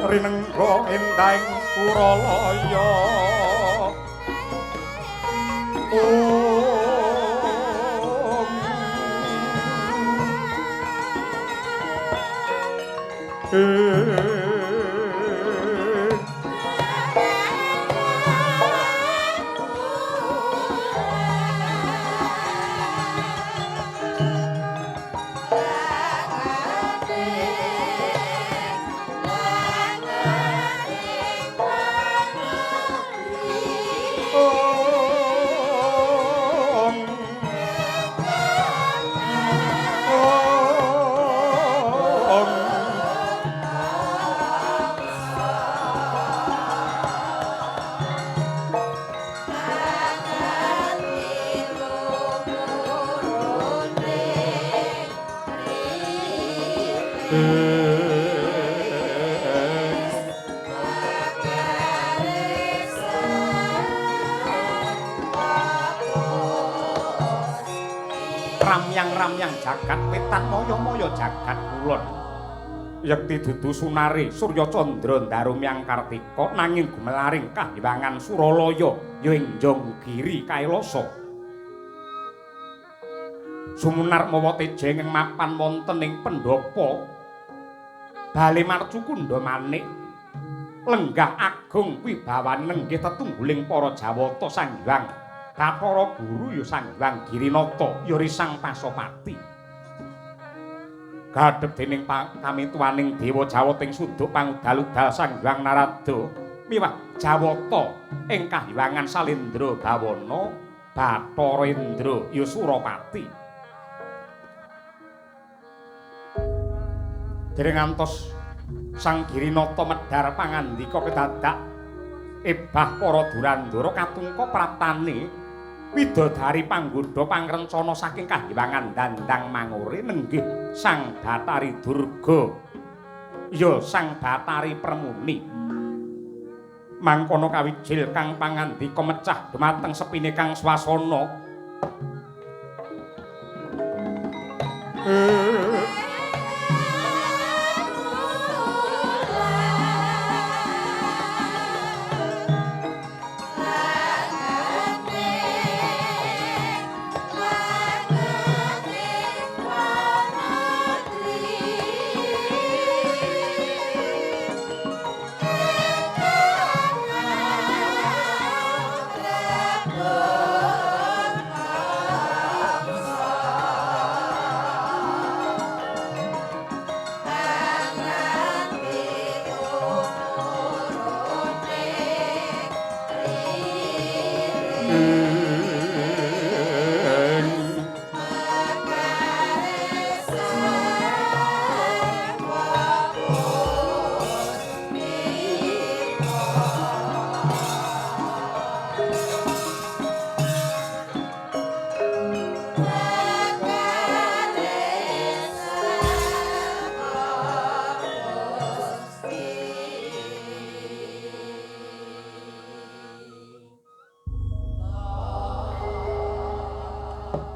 rinengga endahing Suralaya ramyang jagat wetan moyo-moyo jagat kulon yekti dudu sunare Surya Candra ndarumyang Kartika nanging gumelaring kahywangan Suralaya ya ing Jonggiri Kailasa sumunar mawa tejeng mapan wonten ing pendhapa bale marcu kundha manik lenggah agung wibawane nenggih tetungguling para Jawata Sanghyang Bathara Guru ya Sanghyang Girinata ya Risang Pasopati gadhep dening kamituwaning dewa Jawata ing suduk pangudal-udal Sanghyang Narada miwah Jawata ing kahywangan Salendra Bawana Bathara Indra ya Surapati dereng ngantos Sang Girinata medhar pangandika kedadak ebah para Durandara katungka pratane widodari panggoda pangrencana saking kahywangan Dandang Mangure nenggih Sang Bathari Durga ya Sang Bathari Permuni mangkono kawijil kang pangandika mecah dumateng sepine kang swasana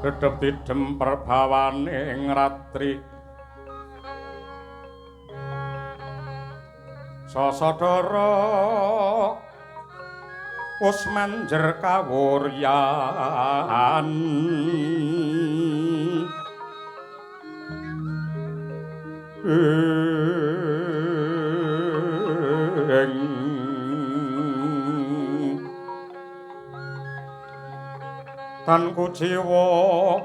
Dedep tidem perbawaning ratri Sasadara wis manjer kawuryan tan kuciwa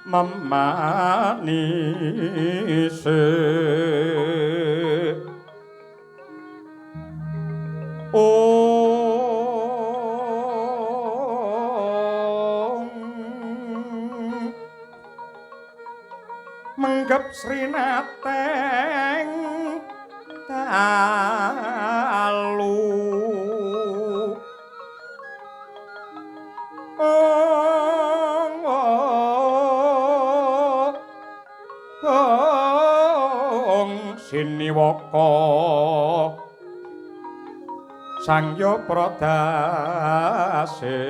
memanise menggep srinateng dalu siniwaka sangya pradase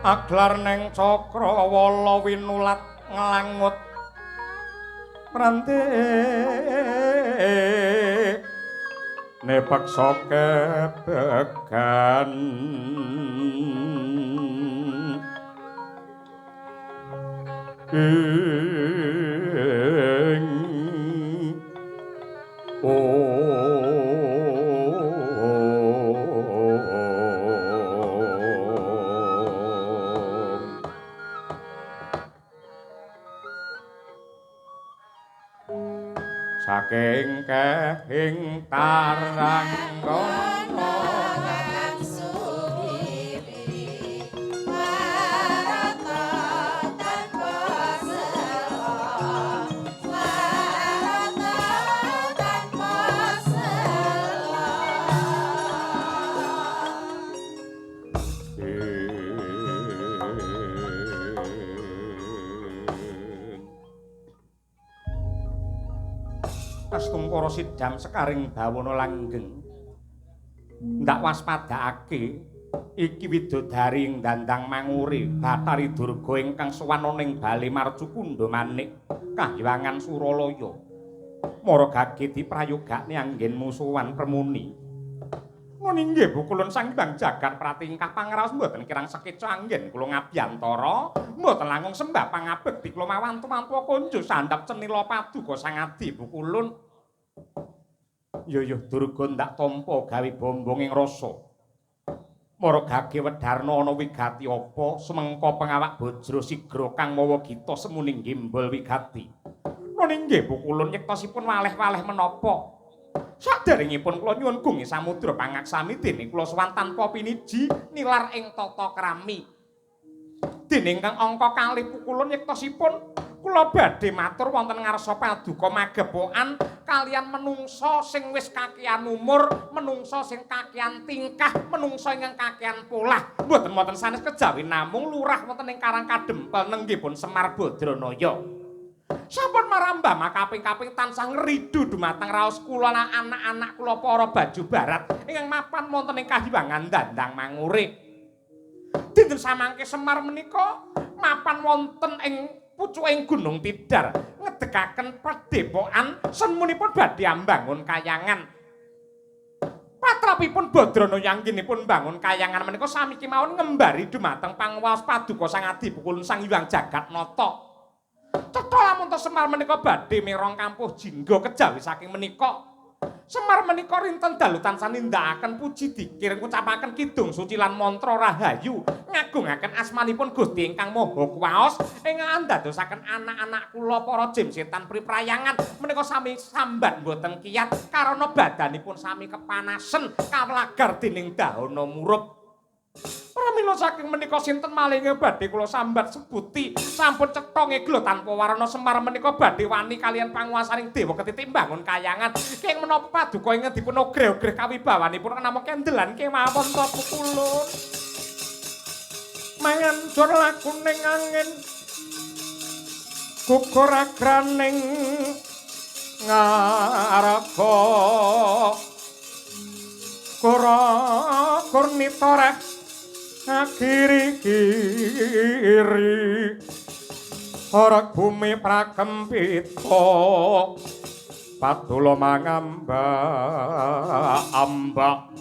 aglar neng cakrawala winulat nglangut prante ne peksa kebegan ing saking kehing tarangga Astumpara sidham sekaring bawana langgeng ndak waspadakake iki widodari ing dandang mangure Bathari Durga ingkang sowan ning Bale Marcukundha Manik Kahyangan Suralaya mara gage diprayogakne anggenmu sowan Permuni ngono inggih Bu Kulun Sang Hyang Jagat Prati ingkang pangraos mboten kirang sekeca anggen kula ngabiyantara mboten langkung sembah pangabekti kula mawantu-mantu konjo sandhap cenila paduka sangadi Bu Kulun yo Durga ndak tampa gawe bombong ing rasa mara gage Wedarna ana wigati apa sumengka pengawak Bajra Sigra kang mawa gita semuning gimbal wigati nun inggih Bu Kulun nyektosipun waleh-waleh menapa saderengipun kula nyuwun gungi samudra pangaksami dene kula sowan tanpa piniji nilar ing tata krami dene ingkang angka kalih Bu Kulun nyektosipun kula badhe matur wonten ngarsa paduka magepokan kalian menungsa sing wis kakehan umur, menungsa sing kakehan tingkah, menungsa ingkang kakehan polah. Mboten wonten sanes kejawi namung lurah wonten ing Karang Kadempel nenggipun Semar Badranaya. Sampun marambah makaping-kaping tansah ngridu dumateng raos kula anak-anak kula para Baju Barat ingkang mapan wonten ing Kahyangan Dandang Mangure. Dinten samangke Semar menika mapan wonten ing pucuking Gunung Tidar ngedegaken padepokan semunipun badhe ambangun kayangan. Patrapipun Badranaya anggenipun bangun kayangan menika sami kemawon ngembari dumateng panguwas paduka Sang Adi Kulun Sang Hyang Jagatnata. Cetha lamun Semar menika badhe mireng kampuh jingga kejawi saking menika. Semar menika rinten dalu tansah nindakaken puji dikir ngucapaken kidung suci lan mantra rahayu ngagungaken asmanipun Gusti ingkang Maha Kuwaos ingkang ndadosaken anak-anak kula para jim setan priprayangan menika sami sambat mboten kiyat karana badanipun sami kepanasen kawlagar dening dahana murup. Pramila saking menika sinten malinge badhe kula sambat sebuti sampun cetha ngeglo tanpa warna Semar menika badhe wani kalian panguwasaning dewa ketitik bangun kayangan keng menapa paduka ingkang dipun ogreh-ogreh kawibawanipun nama kendelan kemawon to Bu Kulun manganjur lakuning angin gugur agraning ngaraga kurnita kiri-kiri ora bumi prakempita padula mangamba-amba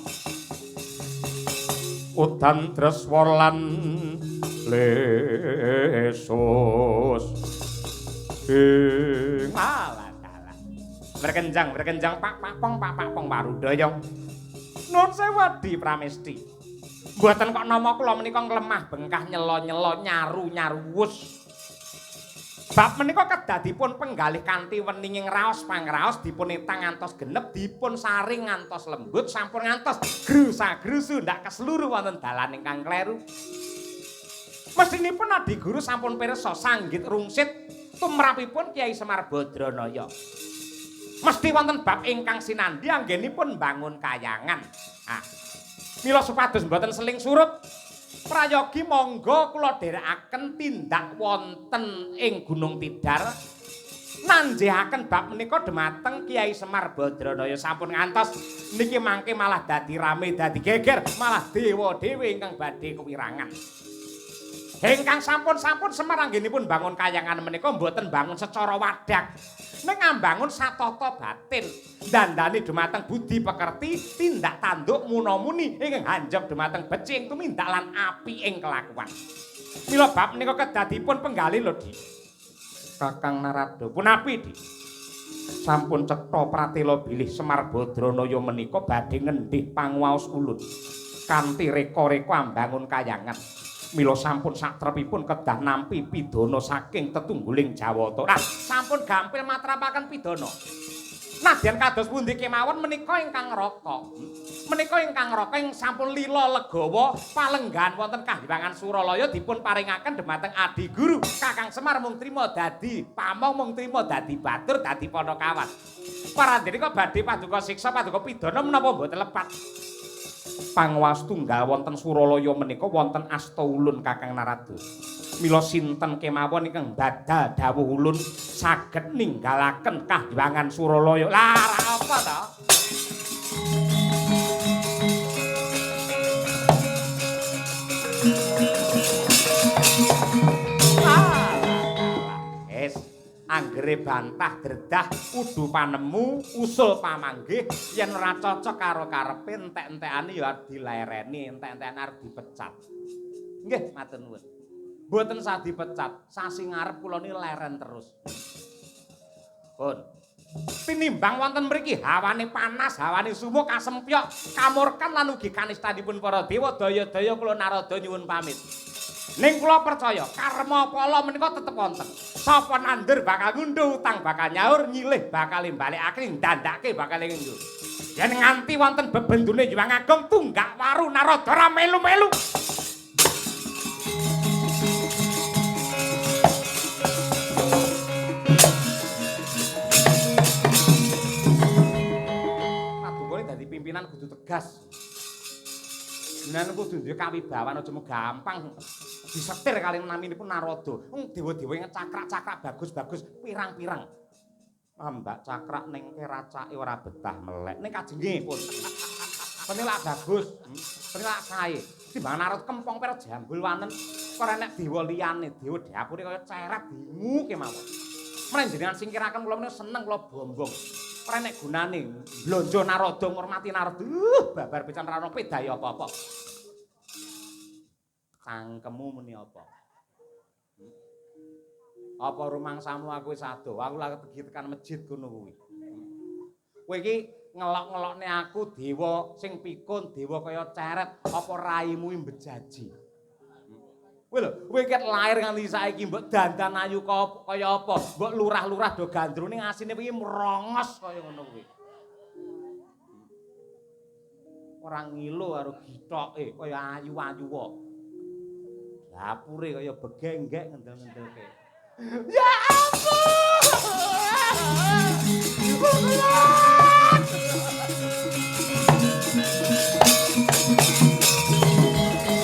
udan treswara lan lesus berkenjang pak pong Marudaya nun sewadi pramesti mboten kok nama kula menika nglemah bengkah nyelo-nyelo nyaru-nyaruwus. Bab menika kedadipun penggalih kanthi weninging raos pangraos dipun etang ngantos genep dipun saring ngantos lembut sampun ngantos grusa-grusu ndak kesluru wonten dalan ingkang kleru. Mestinipun Adi Guru sampun pirsa sanggit rungsit tumrapipun Kyai Semar Badranaya. Mesti wonten bab ingkang sinandhi anggenipun bangun kayangan. Mila supados mboten seling surut prayogi monggo kula dherekaken tindak wonten ing Gunung Tidar nanjehaken bab menika dhumateng Kyai Semar Badranaya sampun ngantos niki mangke malah dadi rame dadi geger malah dewa dhewe ingkang badhe kewirangan Ingkang sampun-sampun Semar anggenipun bangun kayangan menika mboten bangun secara wadak. Ning ambangun satata batin. Dandani dumateng budi pekerti, tindak tanduk munamuni ingkang hanjep dumateng becing tumindak lan api ing kelakuan. Mila bab menika kedadipun penggalih lho, Dik. Kakang Narada, punapi, Dik? Sampun cetha pratela bilih Semar Badranaya menika badhe ngendhih panguwaos ulun kanthi reka-reka ambangun kayangan. Mila sampun satrepipun kedah nampi pidana saking tetungguling Jawata. Nah, sampun gampil matrapaken pidana. Nadyan kados pundi kemawon menika ingkang raka. Menika ingkang raka ing sampun lila legawa palenggan wonten Kahyangan Suralaya dipun paringaken dhumateng Adi Guru. Kakang Semar mung trima dadi pamong, mung trima dadi batur, dadi Panakawan. Parandenika badhe paduka siksa, paduka pidana menapa mboten lepat. Panguwas tunggal wonten Suralaya menika wonten asta ulun Kakang Narada. Mila sinten kemawon ingkang badha dawuh ulun saged ninggalaken Kahyangan Suralaya. Lah apa to? Anggere bantah dredah kudu panemu usul pamanggih yen ora cocok karo karepe entek-entekane ya dilereni, entek-entekane arep dipecat. Nggih, matur nuwun. Mboten sah dipecat, sasi ngarep kula niki leren terus. Pun. Tinimbang wonten mriki hawane panas, hawane sumuh kasempyok, kamurkan lan ugi kanistanipun para dewa daya-daya kula Narada nyuwun pamit. Ning kula percaya karma pala menika tetep wonten. Sapa nandur bakal ngunduh, utang bakal nyaur, nyilih bakal mbalekake, ndandake bakal ngunduh. Yen nganti wonten bebendune Hyang Agung tunggak waru Narada ra melu-melu. Padungane dadi pimpinan kudu tegas. Jenengan kudu duwe kawibawan aja gampang disetir kali naminipun Narada. Wong dewa-dewa ing cakrak-cakrak bagus-bagus pirang-pirang. Mbak cakrak ning racake ora betah melek. Ning kajenge pun. Penilak bagus, penilak sae. Timbang Narada kempong pira jambul wanen. Ora nek dewa liyane, dewa dapure kaya ceret dingu kemawon. Mren jenengan singkiraken kula menika seneng kula bombong. Ora nek gunane blonjo Narada ngurmati Narada. Babar pisan ra ono pedaya apa-apa. Cangkemmu muni apa? Apa rumangsamu aku wis adoh, aku lagi pergi tekan masjid kono kuwi. Kowe iki ngelok-ngelokne aku dewa sing pikun, dewa kaya ceret, apa raimu mbejaji. Kowe lho, kowe ket lair nganti saiki mbok dandan ayu kaya apa? Mbok lurah-lurah do gandrune asine iki merongos kaya ngono kuwi. Ora ngilu karo githoke kaya ayu-ayu wae. Dapure kaya begenggek ngendel-ngendelke. Ya ampun!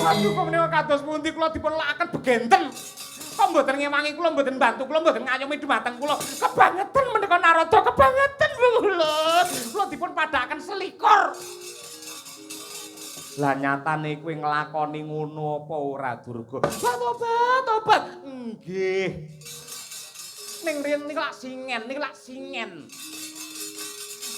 Aduh, kok menika kados pundi kula dipun lakaken begenten. Kok mboten ngewangi kula, mboten bantu kula, mboten ngayomi dhumateng kula. Kebangetan menika Narada, kebangetan kula. Kula dipun padhaken selikur. Lah nyatane kowe nglakoni ngono apa ora Durga? Tobat. Nggih. Ning riyen niku lak singen,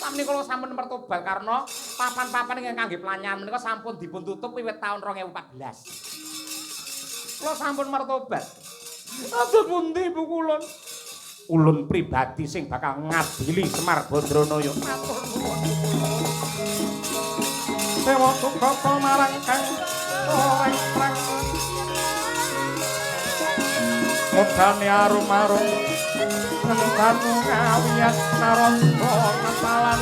Sampeyan kula sampun mertobat karena papan-papan ingkang kangge pelanyan menika sampun dipun tutup wiwit taun 2014. Kula sampun mertobat. Aja pundi Bu kula? Ulun pribadi sing bakal ngadili Semar Badranaya. Matur nuwun. Dewa Sukata marang kang orang perang Mudane arum-arum Nentanu ngawiyat Narada nepalan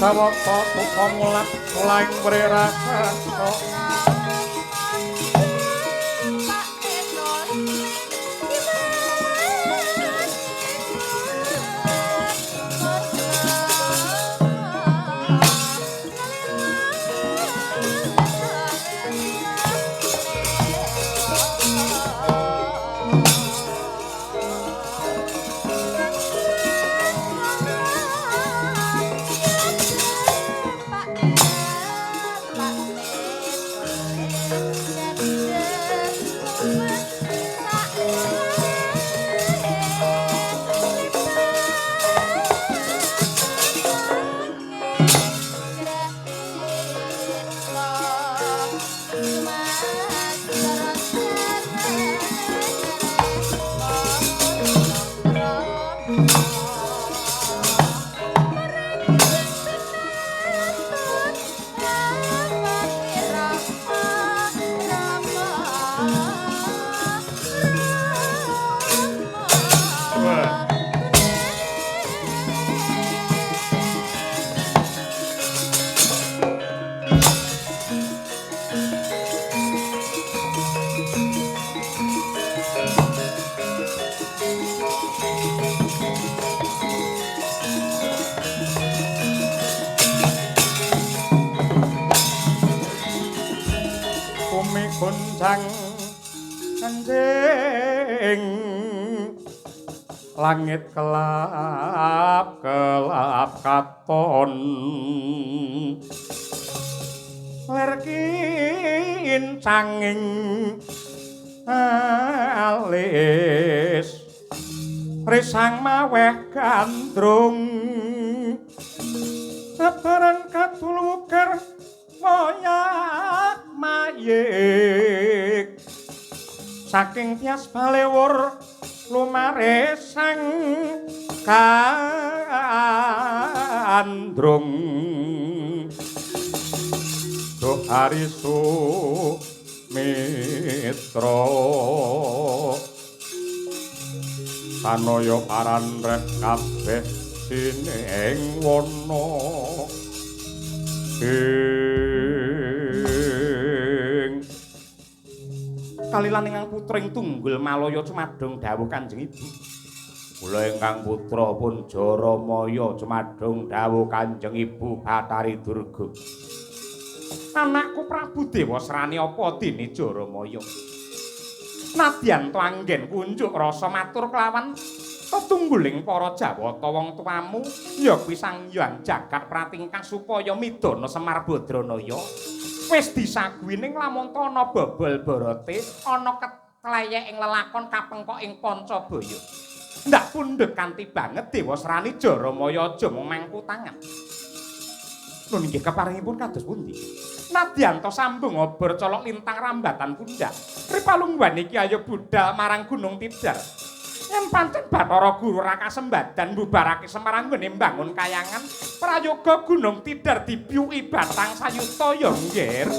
Sawata suka mulat laing mrerasa sang anjing langit kelap katon ler kincanging alis risang maweh gandrung bareng katuluker moyak mayik saking tias balewur lumaresang kandrung do harisu mitra sanaya paranreh kabeh sining wana kalilan ingkang putra ing tunggul Malaya cumadung dawuh Kanjeng Ibu. Kula ingkang putra pun Jaramaya cumadung dawuh Kanjeng Ibu Bathari Durga. Anakku Prabu Dewasrani apa dene Jaramaya. Nadyan to anggen kunjuk rasa matur kelawan tetungguling para Jawata wong tuamu ya kuwi Sang Hyang Jagat Pratingkah supaya midana Semar Badranaya. Wis disaguwining lamun ana bobol borote ana ketleyek ing lelakon kapengkok ing Pancabaya. Ndak pundhut kanthi banget Dewasrani Jaramaya aja mung mangku tangan. Nun inggih keparingipun kados pundi? Nadyan to sambung obor colok lintang rambatan pundak. Ripalungguhan iki ayo budal marang Gunung Tidar. Yen pancen Bathara Guru Raka Sembadan mbubarake Semarang nggone mbangun kayangan prayoga Gunung Tidar dipiuki Batang Sayuta ya nggih.